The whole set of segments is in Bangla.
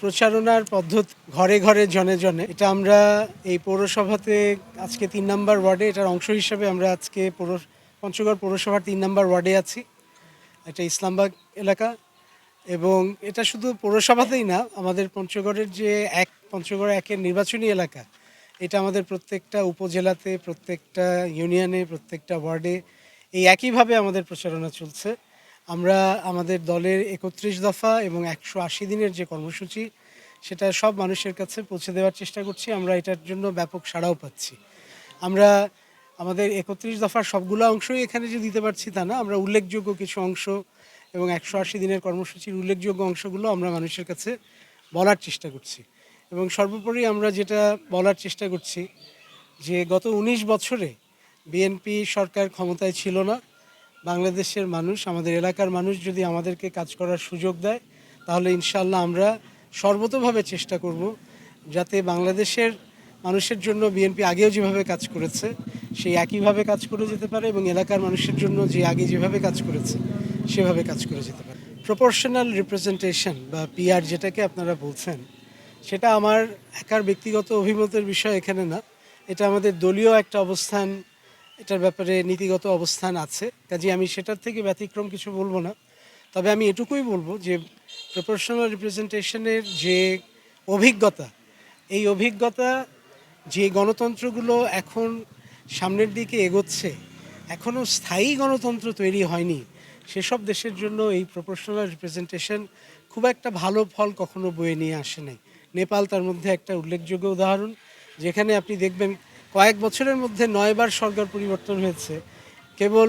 প্রচারণার পদ্ধতি ঘরে ঘরে জনে জনে, এটা আমরা এই পৌরসভাতে আজকে ৩ নম্বর ওয়ার্ডে এটার অংশ হিসেবে আমরা আজকে পঞ্চগড় পৌরসভার ৩ নম্বর ওয়ার্ডে আছি। এটা ইসলামবাগ এলাকা এবং এটা শুধু পৌরসভাতেই না, আমাদের পঞ্চগড়ের যে পঞ্চগড় একের নির্বাচনী এলাকা, এটা আমাদের প্রত্যেকটা উপজেলাতে, প্রত্যেকটা ইউনিয়নে, প্রত্যেকটা ওয়ার্ডে এই একইভাবে আমাদের প্রচারণা চলছে। আমরা আমাদের দলের ৩১ দফা এবং ১৮০ দিনের যে কর্মসূচি, সেটা সব মানুষের কাছে পৌঁছে দেওয়ার চেষ্টা করছি। আমরা এটার জন্য ব্যাপক সাড়াও পাচ্ছি। আমরা আমাদের ৩১ দফার সবগুলো অংশই এখানে যে দিতে পারছি তা না, আমরা উল্লেখযোগ্য কিছু অংশ এবং ১৮০ দিনের কর্মসূচির উল্লেখযোগ্য অংশগুলো আমরা মানুষের কাছে বলার চেষ্টা করছি। এবং সর্বোপরি আমরা যেটা বলার চেষ্টা করছি যে গত ১৯ বছরে বিএনপি সরকার ক্ষমতায় ছিল না। বাংলাদেশের মানুষ, আমাদের এলাকার মানুষ যদি আমাদেরকে কাজ করার সুযোগ দেয়, তাহলে ইনশাআল্লাহ আমরা সর্বতোভাবে চেষ্টা করব যাতে বাংলাদেশের মানুষের জন্য বিএনপি আগেও যেভাবে কাজ করেছে সেই একইভাবে কাজ করে যেতে পারে এবং এলাকার মানুষের জন্য যে আগে যেভাবে কাজ করেছে সেভাবে কাজ করে যেতে পারে। প্রপোর্শনাল রিপ্রেজেন্টেশন বা পিআর যেটাকে আপনারা বলছেন, সেটা আমার একার ব্যক্তিগত অভিমতের বিষয় এখানে না। এটা আমাদের দলীয় একটা অবস্থান, এটার ব্যাপারে নীতিগত অবস্থান আছে, কাজে আমি সেটার থেকে ব্যতিক্রম কিছু বলবো না। তবে আমি এটুকুই বলবো যে প্রপোর্শনাল রিপ্রেজেন্টেশনের যে অভিজ্ঞতা, এই অভিজ্ঞতা যে গণতন্ত্রগুলো এখন সামনের দিকে এগোচ্ছে, এখনও স্থায়ী গণতন্ত্র তৈরি হয়নি, সেসব দেশের জন্য এই প্রপোর্শনাল রিপ্রেজেন্টেশন খুব একটা ভালো ফল কখনো বয়ে নিয়ে আসে নাই। নেপাল তার মধ্যে একটা উল্লেখযোগ্য উদাহরণ, যেখানে আপনি দেখবেন কয়েক বছরের মধ্যে ৯ বার সরকার পরিবর্তন হয়েছে, কেবল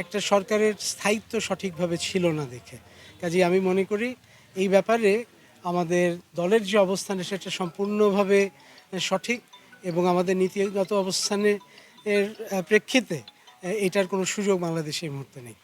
একটা সরকারের স্থায়িত্ব সঠিকভাবে ছিল না দেখে। কাজেই আমি মনে করি এই ব্যাপারে আমাদের দলের যে অবস্থান সেটা সম্পূর্ণভাবে সঠিক এবং আমাদের নীতিগত অবস্থানে এর প্রেক্ষিতে এটার কোনো সুযোগ বাংলাদেশে এই মুহূর্তে নেই।